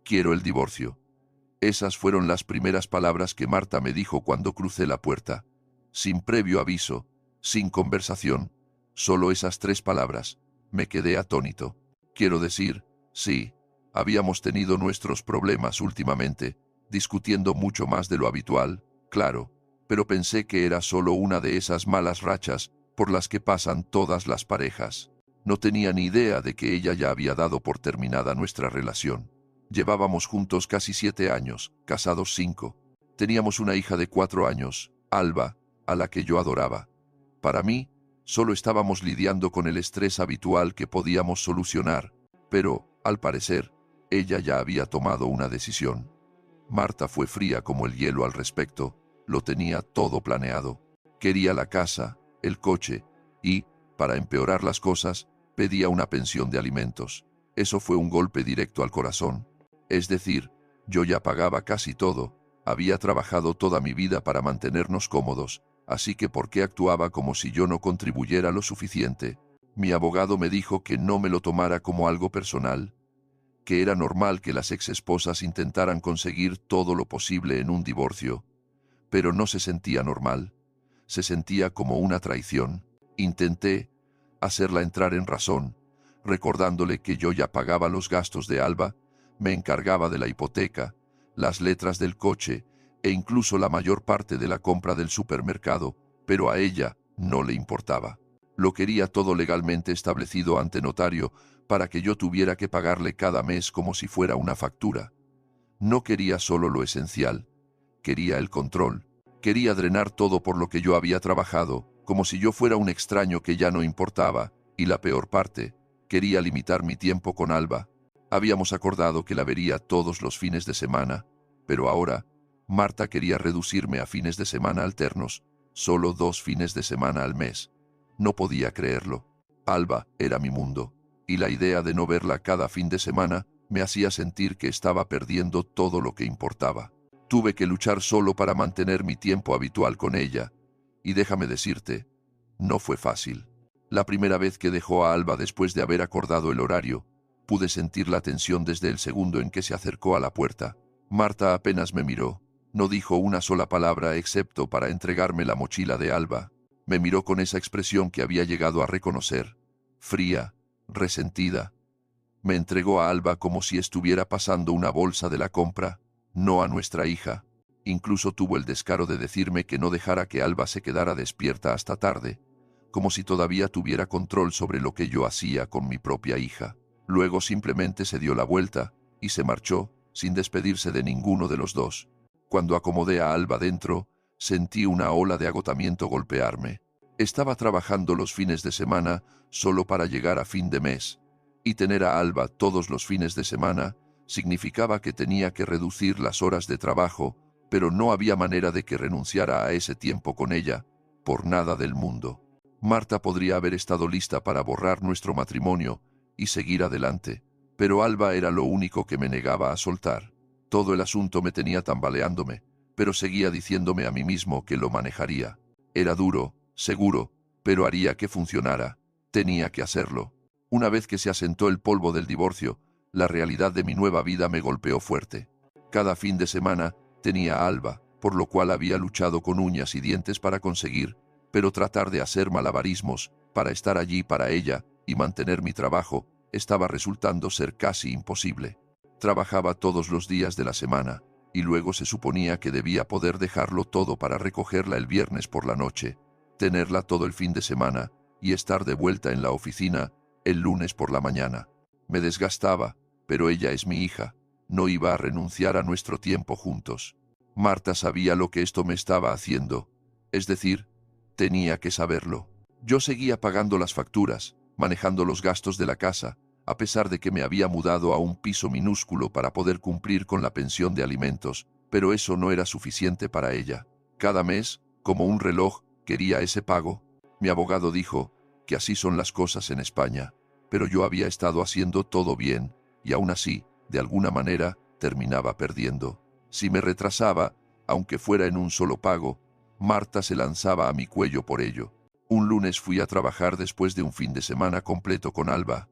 Quiero el divorcio. Esas fueron las primeras palabras que Marta me dijo cuando crucé la puerta. Sin previo aviso, sin conversación, solo esas 3 palabras. Me quedé atónito. Quiero decir, sí, habíamos tenido nuestros problemas últimamente, discutiendo mucho más de lo habitual, claro, pero pensé que era solo una de esas malas rachas por las que pasan todas las parejas. No tenía ni idea de que ella ya había dado por terminada nuestra relación. Llevábamos juntos casi 7 años, casados 5. Teníamos una hija de 4 años, Alba, a la que yo adoraba. Para mí, solo estábamos lidiando con el estrés habitual que podíamos solucionar, pero, al parecer, ella ya había tomado una decisión. Marta fue fría como el hielo al respecto, lo tenía todo planeado. Quería la casa, el coche y, para empeorar las cosas, pedía una pensión de alimentos. Eso fue un golpe directo al corazón. Es decir, yo ya pagaba casi todo, había trabajado toda mi vida para mantenernos cómodos, así que ¿por qué actuaba como si yo no contribuyera lo suficiente? Mi abogado me dijo que no me lo tomara como algo personal, que era normal que las exesposas intentaran conseguir todo lo posible en un divorcio, pero no se sentía normal, se sentía como una traición. Intenté hacerla entrar en razón, recordándole que yo ya pagaba los gastos de Alba, me encargaba de la hipoteca, las letras del coche e incluso la mayor parte de la compra del supermercado, pero a ella no le importaba. Lo quería todo legalmente establecido ante notario para que yo tuviera que pagarle cada mes como si fuera una factura. No quería solo lo esencial, quería el control, quería drenar todo por lo que yo había trabajado, como si yo fuera un extraño que ya no importaba, y la peor parte, quería limitar mi tiempo con Alba. Habíamos acordado que la vería todos los fines de semana, pero ahora, Marta quería reducirme a fines de semana alternos, solo 2 fines de semana al mes. No podía creerlo. Alba era mi mundo, y la idea de no verla cada fin de semana me hacía sentir que estaba perdiendo todo lo que importaba. Tuve que luchar solo para mantener mi tiempo habitual con ella, y déjame decirte, no fue fácil. La primera vez que dejó a Alba después de haber acordado el horario, pude sentir la tensión desde el segundo en que se acercó a la puerta. Marta apenas me miró, no dijo una sola palabra excepto para entregarme la mochila de Alba. Me miró con esa expresión que había llegado a reconocer, fría, resentida. Me entregó a Alba como si estuviera pasando una bolsa de la compra, no a nuestra hija. Incluso tuvo el descaro de decirme que no dejara que Alba se quedara despierta hasta tarde, como si todavía tuviera control sobre lo que yo hacía con mi propia hija. Luego simplemente se dio la vuelta y se marchó, sin despedirse de ninguno de los dos. Cuando acomodé a Alba dentro, sentí una ola de agotamiento golpearme. Estaba trabajando los fines de semana solo para llegar a fin de mes, y tener a Alba todos los fines de semana significaba que tenía que reducir las horas de trabajo, pero no había manera de que renunciara a ese tiempo con ella, por nada del mundo. Marta podría haber estado lista para borrar nuestro matrimonio y seguir adelante, pero Alba era lo único que me negaba a soltar. Todo el asunto me tenía tambaleándome, pero seguía diciéndome a mí mismo que lo manejaría. Era duro, seguro, pero haría que funcionara. Tenía que hacerlo. Una vez que se asentó el polvo del divorcio, la realidad de mi nueva vida me golpeó fuerte. Cada fin de semana tenía a Alba, por lo cual había luchado con uñas y dientes para conseguir, pero tratar de hacer malabarismos para estar allí para ella y mantener mi trabajo estaba resultando ser casi imposible. Trabajaba todos los días de la semana, y luego se suponía que debía poder dejarlo todo para recogerla el viernes por la noche, tenerla todo el fin de semana y estar de vuelta en la oficina el lunes por la mañana. Me desgastaba, pero ella es mi hija, no iba a renunciar a nuestro tiempo juntos. Marta sabía lo que esto me estaba haciendo, es decir, tenía que saberlo. Yo seguía pagando las facturas, manejando los gastos de la casa, a pesar de que me había mudado a un piso minúsculo para poder cumplir con la pensión de alimentos, pero eso no era suficiente para ella. Cada mes, como un reloj, quería ese pago. Mi abogado dijo que así son las cosas en España, pero yo había estado haciendo todo bien, y aún así, de alguna manera, terminaba perdiendo. Si me retrasaba, aunque fuera en un solo pago, Marta se lanzaba a mi cuello por ello. Un lunes fui a trabajar después de un fin de semana completo con Alba.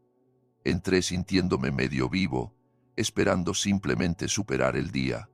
Entré sintiéndome medio vivo, esperando simplemente superar el día.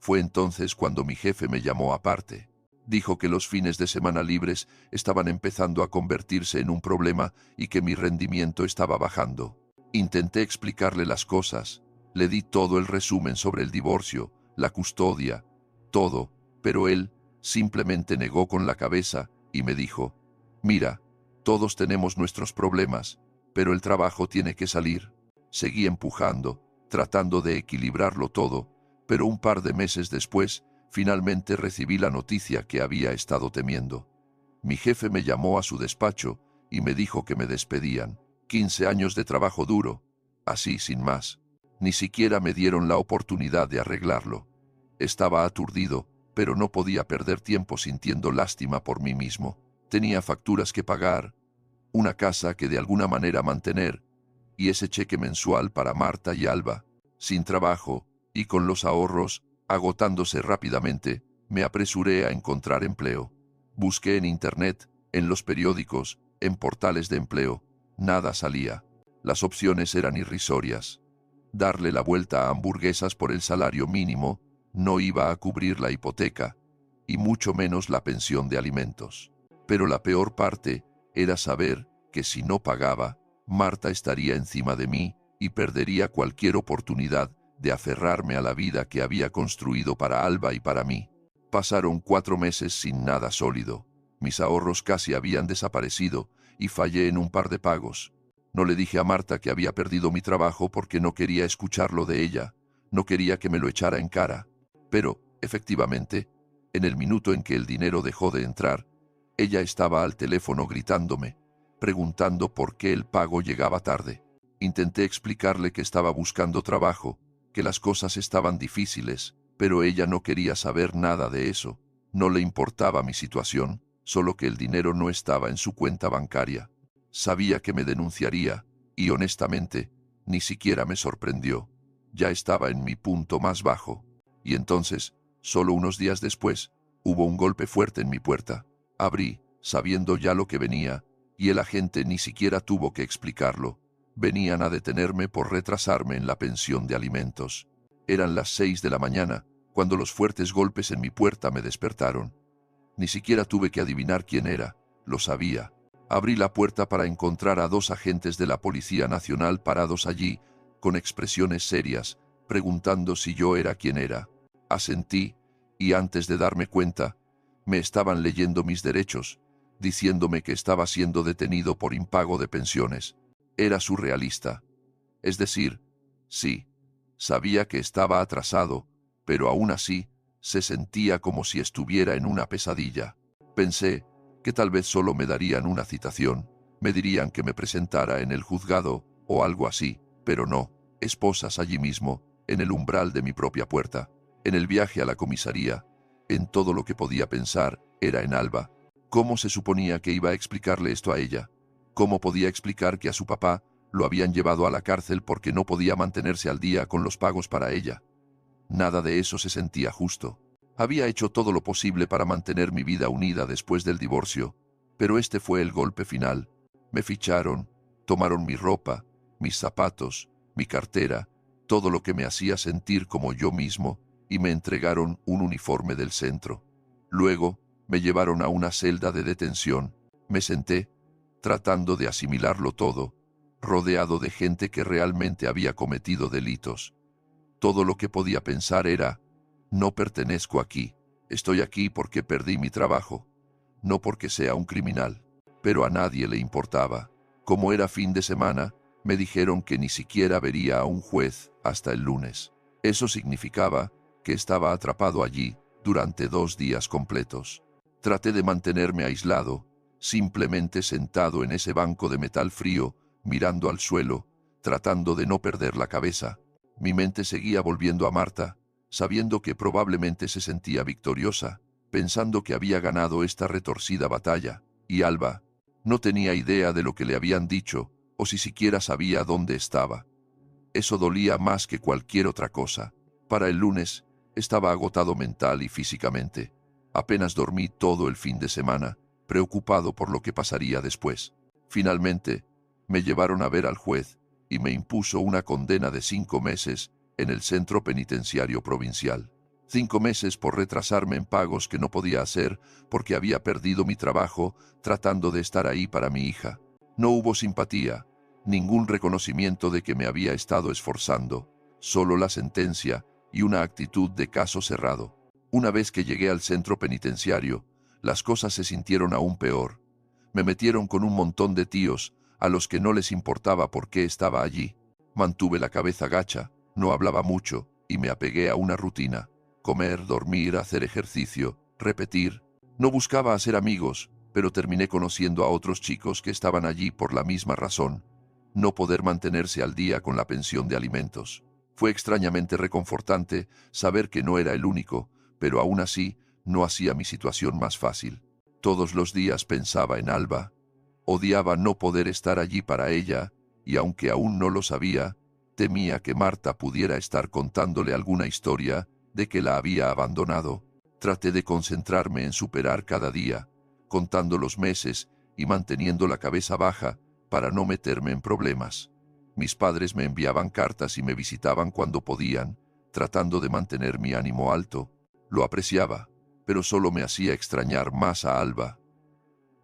Fue entonces cuando mi jefe me llamó aparte. Dijo que los fines de semana libres estaban empezando a convertirse en un problema y que mi rendimiento estaba bajando. Intenté explicarle las cosas, le di todo el resumen sobre el divorcio, la custodia, todo, pero él simplemente negó con la cabeza y me dijo: «Mira, todos tenemos nuestros problemas, pero el trabajo tiene que salir». Seguí empujando, tratando de equilibrarlo todo, pero un par de meses después, finalmente recibí la noticia que había estado temiendo. Mi jefe me llamó a su despacho y me dijo que me despedían. 15 años de trabajo duro, así sin más. Ni siquiera me dieron la oportunidad de arreglarlo. Estaba aturdido, pero no podía perder tiempo sintiendo lástima por mí mismo. Tenía facturas que pagar, una casa que de alguna manera mantener, y ese cheque mensual para Marta y Alba. Sin trabajo, y con los ahorros agotándose rápidamente, me apresuré a encontrar empleo. Busqué en internet, en los periódicos, en portales de empleo. Nada salía. Las opciones eran irrisorias. Darle la vuelta a hamburguesas por el salario mínimo no iba a cubrir la hipoteca, y mucho menos la pensión de alimentos. Pero la peor parte era saber que si no pagaba, Marta estaría encima de mí y perdería cualquier oportunidad de aferrarme a la vida que había construido para Alba y para mí. Pasaron 4 meses sin nada sólido. Mis ahorros casi habían desaparecido y fallé en un par de pagos. No le dije a Marta que había perdido mi trabajo porque no quería escucharlo de ella, no quería que me lo echara en cara. Pero, efectivamente, en el minuto en que el dinero dejó de entrar, ella estaba al teléfono gritándome, preguntando por qué el pago llegaba tarde. Intenté explicarle que estaba buscando trabajo, que las cosas estaban difíciles, pero ella no quería saber nada de eso. No le importaba mi situación, solo que el dinero no estaba en su cuenta bancaria. Sabía que me denunciaría, y honestamente, ni siquiera me sorprendió. Ya estaba en mi punto más bajo. Y entonces, solo unos días después, hubo un golpe fuerte en mi puerta. Abrí, sabiendo ya lo que venía, y el agente ni siquiera tuvo que explicarlo. Venían a detenerme por retrasarme en la pensión de alimentos. Eran las 6 de la mañana, cuando los fuertes golpes en mi puerta me despertaron. Ni siquiera tuve que adivinar quién era, lo sabía. Abrí la puerta para encontrar a 2 agentes de la Policía Nacional parados allí, con expresiones serias, preguntando si yo era quien era. Asentí, y antes de darme cuenta, me estaban leyendo mis derechos, diciéndome que estaba siendo detenido por impago de pensiones. Era surrealista. Es decir, sí, sabía que estaba atrasado, pero aún así, se sentía como si estuviera en una pesadilla. Pensé que tal vez solo me darían una citación, me dirían que me presentara en el juzgado o algo así, pero no, esposas allí mismo, en el umbral de mi propia puerta, en el viaje a la comisaría, en todo lo que podía pensar, era en Alba. ¿Cómo se suponía que iba a explicarle esto a ella? ¿Cómo podía explicar que a su papá lo habían llevado a la cárcel porque no podía mantenerse al día con los pagos para ella? Nada de eso se sentía justo. Había hecho todo lo posible para mantener mi vida unida después del divorcio, pero este fue el golpe final. Me ficharon, tomaron mi ropa, mis zapatos, mi cartera, todo lo que me hacía sentir como yo mismo, y me entregaron un uniforme del centro. Luego, me llevaron a una celda de detención. Me senté, tratando de asimilarlo todo, rodeado de gente que realmente había cometido delitos. Todo lo que podía pensar era: no pertenezco aquí, estoy aquí porque perdí mi trabajo, no porque sea un criminal. Pero a nadie le importaba. Como era fin de semana, me dijeron que ni siquiera vería a un juez hasta el lunes. Eso significaba que estaba atrapado allí durante 2 días completos. Traté de mantenerme aislado, simplemente sentado en ese banco de metal frío, mirando al suelo, tratando de no perder la cabeza. Mi mente seguía volviendo a Marta, sabiendo que probablemente se sentía victoriosa, pensando que había ganado esta retorcida batalla, y Alba no tenía idea de lo que le habían dicho, o si siquiera sabía dónde estaba. Eso dolía más que cualquier otra cosa. Para el lunes, estaba agotado mental y físicamente. Apenas dormí todo el fin de semana, preocupado por lo que pasaría después. Finalmente, me llevaron a ver al juez, y me impuso una condena de 5 meses en el centro penitenciario provincial. 5 meses por retrasarme en pagos que no podía hacer porque había perdido mi trabajo tratando de estar ahí para mi hija. No hubo simpatía, ningún reconocimiento de que me había estado esforzando, solo la sentencia y una actitud de caso cerrado. Una vez que llegué al centro penitenciario, las cosas se sintieron aún peor. Me metieron con un montón de tíos a los que no les importaba por qué estaba allí. Mantuve la cabeza gacha, no hablaba mucho y me apegué a una rutina. Comer, dormir, hacer ejercicio, repetir. No buscaba hacer amigos, pero terminé conociendo a otros chicos que estaban allí por la misma razón: no poder mantenerse al día con la pensión de alimentos. Fue extrañamente reconfortante saber que no era el único, pero aún así no hacía mi situación más fácil. Todos los días pensaba en Alba. Odiaba no poder estar allí para ella, y aunque aún no lo sabía, temía que Marta pudiera estar contándole alguna historia de que la había abandonado. Traté de concentrarme en superar cada día, contando los meses y manteniendo la cabeza baja para no meterme en problemas. Mis padres me enviaban cartas y me visitaban cuando podían, tratando de mantener mi ánimo alto. Lo apreciaba, pero solo me hacía extrañar más a Alba.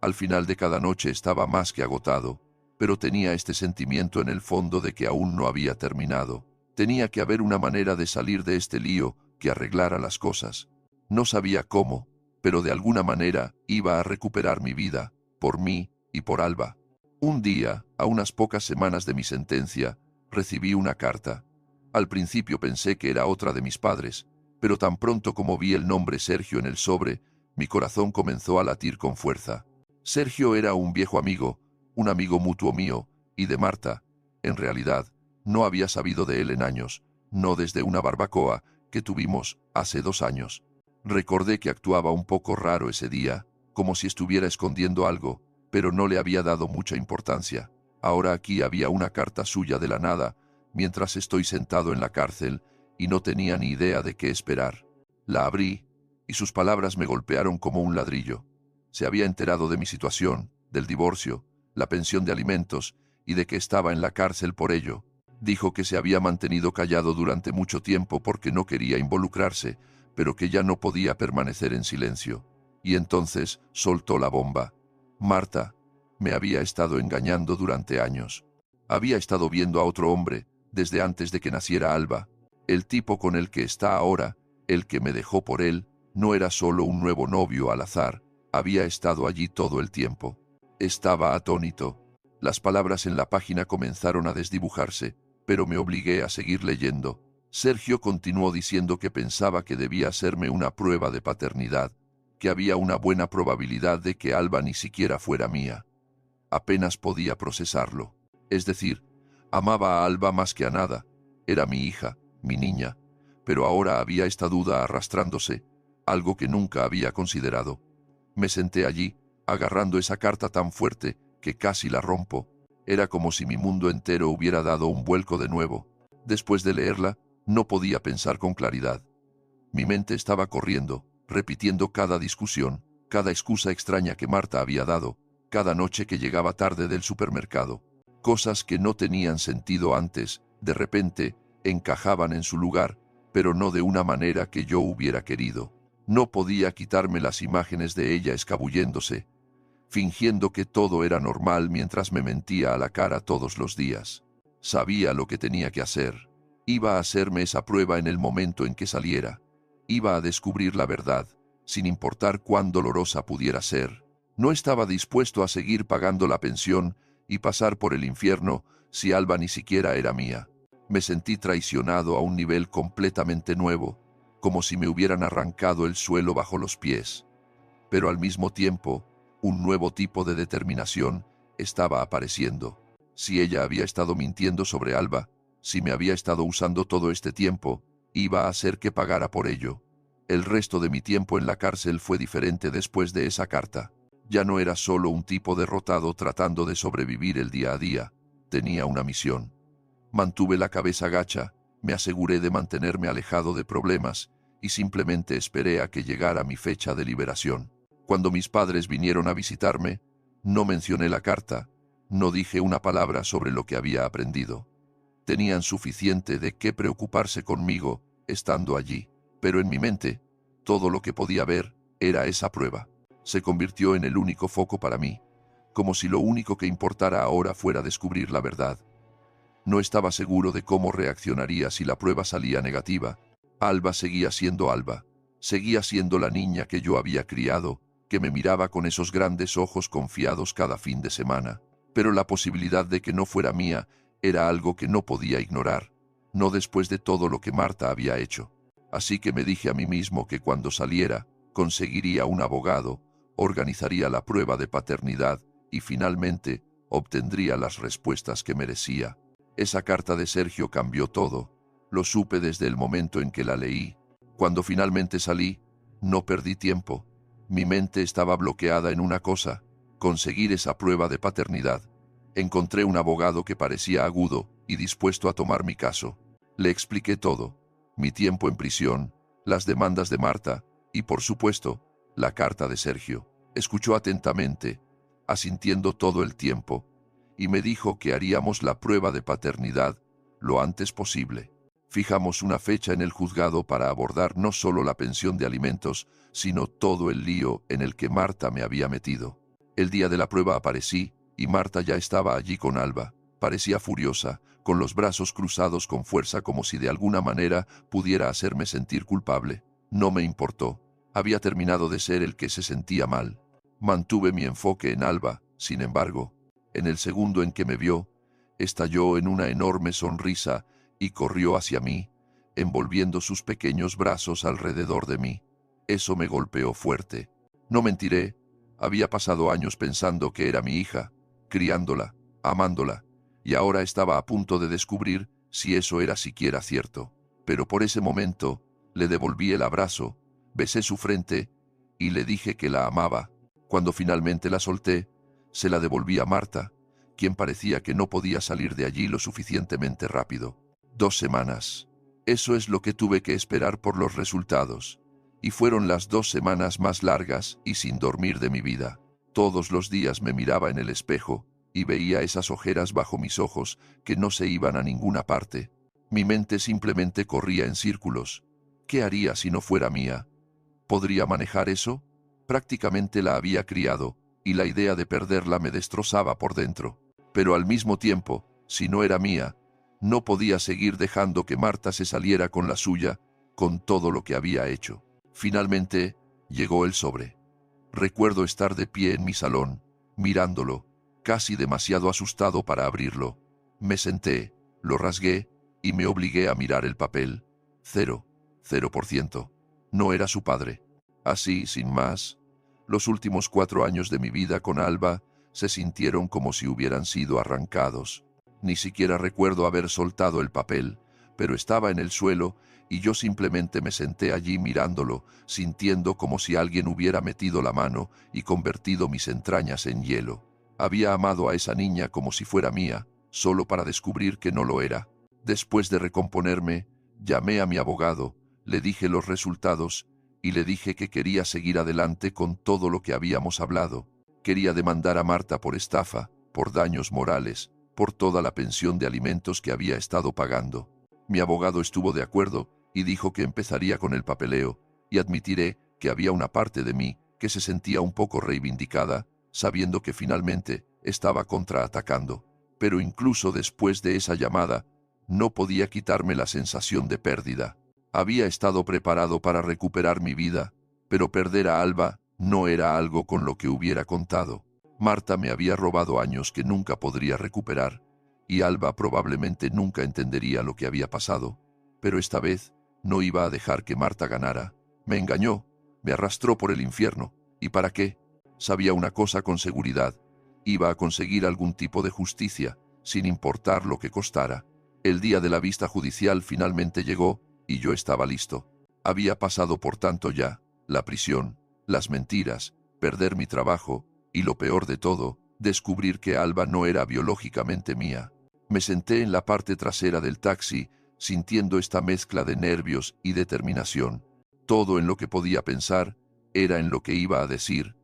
Al final de cada noche estaba más que agotado, pero tenía este sentimiento en el fondo de que aún no había terminado. Tenía que haber una manera de salir de este lío que arreglara las cosas. No sabía cómo, pero de alguna manera iba a recuperar mi vida, por mí y por Alba. Un día, a unas pocas semanas de mi sentencia, recibí una carta. Al principio pensé que era otra de mis padres, pero tan pronto como vi el nombre Sergio en el sobre, mi corazón comenzó a latir con fuerza. Sergio era un viejo amigo, un amigo mutuo mío y de Marta. En realidad, no había sabido de él en años, no desde una barbacoa que tuvimos hace 2 años. Recordé que actuaba un poco raro ese día, como si estuviera escondiendo algo, pero no le había dado mucha importancia. Ahora aquí había una carta suya de la nada, mientras estoy sentado en la cárcel y no tenía ni idea de qué esperar. La abrí, y sus palabras me golpearon como un ladrillo. Se había enterado de mi situación, del divorcio, la pensión de alimentos y de que estaba en la cárcel por ello. Dijo que se había mantenido callado durante mucho tiempo porque no quería involucrarse, pero que ya no podía permanecer en silencio. Y entonces soltó la bomba. Marta me había estado engañando durante años. Había estado viendo a otro hombre desde antes de que naciera Alba. El tipo con el que está ahora, el que me dejó por él, no era solo un nuevo novio al azar. Había estado allí todo el tiempo. Estaba atónito. Las palabras en la página comenzaron a desdibujarse, pero me obligué a seguir leyendo. Sergio continuó diciendo que pensaba que debía hacerme una prueba de paternidad, que había una buena probabilidad de que Alba ni siquiera fuera mía. Apenas podía procesarlo. Es decir, amaba a Alba más que a nada. Era mi hija, mi niña, pero ahora había esta duda arrastrándose, algo que nunca había considerado. Me senté allí, agarrando esa carta tan fuerte que casi la rompo. Era como si mi mundo entero hubiera dado un vuelco de nuevo. Después de leerla, no podía pensar con claridad. Mi mente estaba corriendo, repitiendo cada discusión, cada excusa extraña que Marta había dado, cada noche que llegaba tarde del supermercado. Cosas que no tenían sentido antes, de repente, encajaban en su lugar, pero no de una manera que yo hubiera querido. No podía quitarme las imágenes de ella escabulléndose, fingiendo que todo era normal mientras me mentía a la cara todos los días. Sabía lo que tenía que hacer. Iba a hacerme esa prueba en el momento en que saliera. Iba a descubrir la verdad, sin importar cuán dolorosa pudiera ser. No estaba dispuesto a seguir pagando la pensión y pasar por el infierno si Alba ni siquiera era mía. Me sentí traicionado a un nivel completamente nuevo, como si me hubieran arrancado el suelo bajo los pies. Pero al mismo tiempo, un nuevo tipo de determinación estaba apareciendo. Si ella había estado mintiendo sobre Alba, si me había estado usando todo este tiempo, iba a hacer que pagara por ello. El resto de mi tiempo en la cárcel fue diferente después de esa carta. Ya no era solo un tipo derrotado tratando de sobrevivir el día a día. Tenía una misión. Mantuve la cabeza gacha, me aseguré de mantenerme alejado de problemas y simplemente esperé a que llegara mi fecha de liberación. Cuando mis padres vinieron a visitarme, no mencioné la carta, no dije una palabra sobre lo que había aprendido. Tenían suficiente de qué preocuparse conmigo, estando allí. Pero en mi mente, todo lo que podía ver era esa prueba. Se convirtió en el único foco para mí, como si lo único que importara ahora fuera descubrir la verdad. No estaba seguro de cómo reaccionaría si la prueba salía negativa. Alba seguía siendo Alba. Seguía siendo la niña que yo había criado, que me miraba con esos grandes ojos confiados cada fin de semana. Pero la posibilidad de que no fuera mía era algo que no podía ignorar, no después de todo lo que Marta había hecho. Así que me dije a mí mismo que cuando saliera, conseguiría un abogado, organizaría la prueba de paternidad y finalmente obtendría las respuestas que merecía. Esa carta de Sergio cambió todo. Lo supe desde el momento en que la leí. Cuando finalmente salí, no perdí tiempo. Mi mente estaba bloqueada en una cosa: conseguir esa prueba de paternidad. Encontré un abogado que parecía agudo y dispuesto a tomar mi caso. Le expliqué todo: mi tiempo en prisión, las demandas de Marta y, por supuesto, la carta de Sergio. Escuchó atentamente, asintiendo todo el tiempo, y me dijo que haríamos la prueba de paternidad lo antes posible. Fijamos una fecha en el juzgado para abordar no solo la pensión de alimentos, sino todo el lío en el que Marta me había metido. El día de la prueba aparecí, y Marta ya estaba allí con Alba. Parecía furiosa, con los brazos cruzados con fuerza como si de alguna manera pudiera hacerme sentir culpable. No me importó. Había terminado de ser el que se sentía mal. Mantuve mi enfoque en Alba, sin embargo. En el segundo en que me vio, estalló en una enorme sonrisa y corrió hacia mí, envolviendo sus pequeños brazos alrededor de mí. Eso me golpeó fuerte. No mentiré, había pasado años pensando que era mi hija, criándola, amándola, y ahora estaba a punto de descubrir si eso era siquiera cierto. Pero por ese momento, le devolví el abrazo, besé su frente y le dije que la amaba. Cuando finalmente la solté, se la devolví a Marta, quien parecía que no podía salir de allí lo suficientemente rápido. 2 semanas. Eso es lo que tuve que esperar por los resultados. Y fueron las 2 semanas más largas y sin dormir de mi vida. Todos los días me miraba en el espejo y veía esas ojeras bajo mis ojos que no se iban a ninguna parte. Mi mente simplemente corría en círculos. ¿Qué haría si no fuera mía? ¿Podría manejar eso? Prácticamente la había criado, y la idea de perderla me destrozaba por dentro. Pero al mismo tiempo, si no era mía, no podía seguir dejando que Marta se saliera con la suya, con todo lo que había hecho. Finalmente, llegó el sobre. Recuerdo estar de pie en mi salón, mirándolo, casi demasiado asustado para abrirlo. Me senté, lo rasgué, y me obligué a mirar el papel. 0%. No era su padre. Así, sin más, los últimos 4 años de mi vida con Alba se sintieron como si hubieran sido arrancados. Ni siquiera recuerdo haber soltado el papel, pero estaba en el suelo y yo simplemente me senté allí mirándolo, sintiendo como si alguien hubiera metido la mano y convertido mis entrañas en hielo. Había amado a esa niña como si fuera mía, solo para descubrir que no lo era. Después de recomponerme, llamé a mi abogado, le dije los resultados y le dije que quería seguir adelante con todo lo que habíamos hablado. Quería demandar a Marta por estafa, por daños morales, por toda la pensión de alimentos que había estado pagando. Mi abogado estuvo de acuerdo y dijo que empezaría con el papeleo, y admitiré que había una parte de mí que se sentía un poco reivindicada, sabiendo que finalmente estaba contraatacando. Pero incluso después de esa llamada, no podía quitarme la sensación de pérdida. Había estado preparado para recuperar mi vida, pero perder a Alba no era algo con lo que hubiera contado. Marta me había robado años que nunca podría recuperar, y Alba probablemente nunca entendería lo que había pasado. Pero esta vez no iba a dejar que Marta ganara. Me engañó, me arrastró por el infierno. ¿Y para qué? Sabía una cosa con seguridad: iba a conseguir algún tipo de justicia, sin importar lo que costara. El día de la vista judicial finalmente llegó, y yo estaba listo. Había pasado por tanto ya: la prisión, las mentiras, perder mi trabajo, y lo peor de todo, descubrir que Alba no era biológicamente mía. Me senté en la parte trasera del taxi, sintiendo esta mezcla de nervios y determinación. Todo en lo que podía pensar era en lo que iba a decir,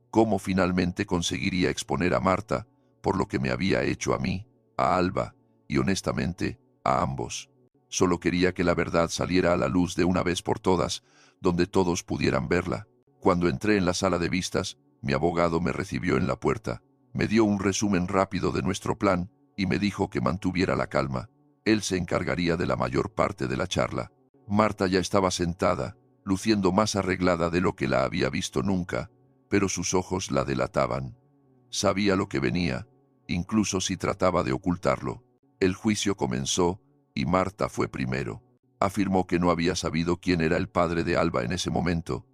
cómo finalmente conseguiría exponer a Marta por lo que me había hecho a mí, a Alba, y honestamente, a ambos. Solo quería que la verdad saliera a la luz de una vez por todas, donde todos pudieran verla. Cuando entré en la sala de vistas, mi abogado me recibió en la puerta, me dio un resumen rápido de nuestro plan y me dijo que mantuviera la calma. Él se encargaría de la mayor parte de la charla. Marta ya estaba sentada, luciendo más arreglada de lo que la había visto nunca, pero sus ojos la delataban. Sabía lo que venía, incluso si trataba de ocultarlo. El juicio comenzó y Marta fue primero. Afirmó que no había sabido quién era el padre de Alba en ese momento,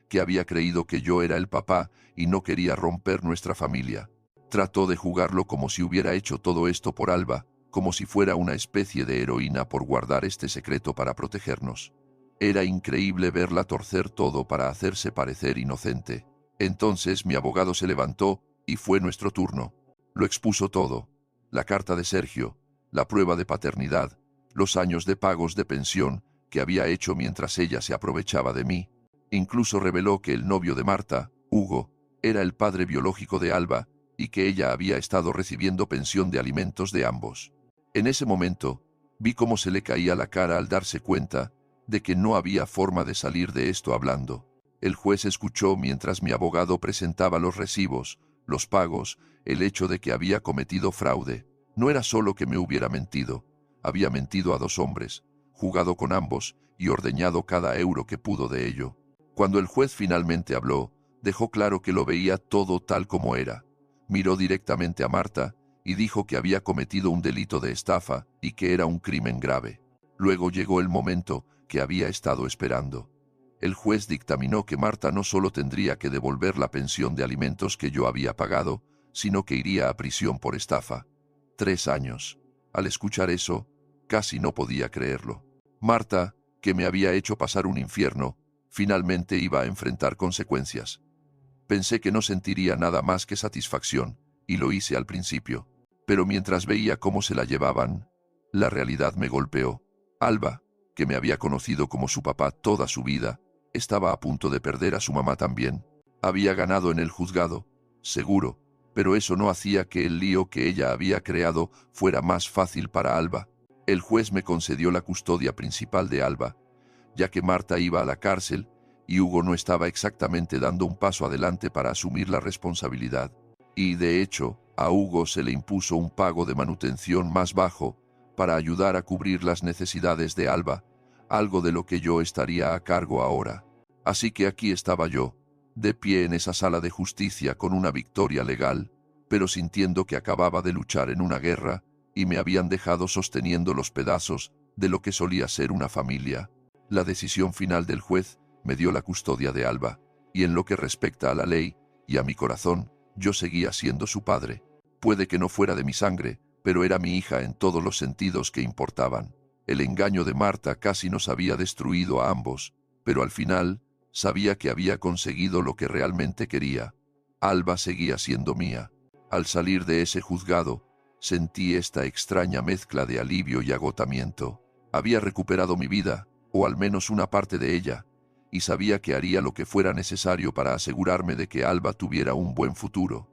que había creído que yo era el papá y no quería romper nuestra familia. Trató de jugarlo como si hubiera hecho todo esto por Alba, como si fuera una especie de heroína por guardar este secreto para protegernos. Era increíble verla torcer todo para hacerse parecer inocente. Entonces mi abogado se levantó y fue nuestro turno. Lo expuso todo: la carta de Sergio, la prueba de paternidad, los años de pagos de pensión que había hecho mientras ella se aprovechaba de mí. Incluso reveló que el novio de Marta, Hugo, era el padre biológico de Alba y que ella había estado recibiendo pensión de alimentos de ambos. En ese momento, vi cómo se le caía la cara al darse cuenta de que no había forma de salir de esto hablando. El juez escuchó mientras mi abogado presentaba los recibos, los pagos, el hecho de que había cometido fraude. No era solo que me hubiera mentido, había mentido a 2 hombres, jugado con ambos y ordeñado cada euro que pudo de ello. Cuando el juez finalmente habló, dejó claro que lo veía todo tal como era. Miró directamente a Marta y dijo que había cometido un delito de estafa y que era un crimen grave. Luego llegó el momento que había estado esperando. El juez dictaminó que Marta no solo tendría que devolver la pensión de alimentos que yo había pagado, sino que iría a prisión por estafa. 3 años. Al escuchar eso, casi no podía creerlo. Marta, que me había hecho pasar un infierno, finalmente iba a enfrentar consecuencias. Pensé que no sentiría nada más que satisfacción, y lo hice al principio. Pero mientras veía cómo se la llevaban, la realidad me golpeó. Alba, que me había conocido como su papá toda su vida, estaba a punto de perder a su mamá también. Había ganado en el juzgado, seguro, pero eso no hacía que el lío que ella había creado fuera más fácil para Alba. El juez me concedió la custodia principal de Alba, ya que Marta iba a la cárcel y Hugo no estaba exactamente dando un paso adelante para asumir la responsabilidad. Y de hecho, a Hugo se le impuso un pago de manutención más bajo para ayudar a cubrir las necesidades de Alba, algo de lo que yo estaría a cargo ahora. Así que aquí estaba yo, de pie en esa sala de justicia con una victoria legal, pero sintiendo que acababa de luchar en una guerra y me habían dejado sosteniendo los pedazos de lo que solía ser una familia. La decisión final del juez me dio la custodia de Alba, y en lo que respecta a la ley y a mi corazón, yo seguía siendo su padre. Puede que no fuera de mi sangre, pero era mi hija en todos los sentidos que importaban. El engaño de Marta casi nos había destruido a ambos, pero al final sabía que había conseguido lo que realmente quería. Alba seguía siendo mía. Al salir de ese juzgado, sentí esta extraña mezcla de alivio y agotamiento. Había recuperado mi vida, o al menos una parte de ella, y sabía que haría lo que fuera necesario para asegurarme de que Alba tuviera un buen futuro.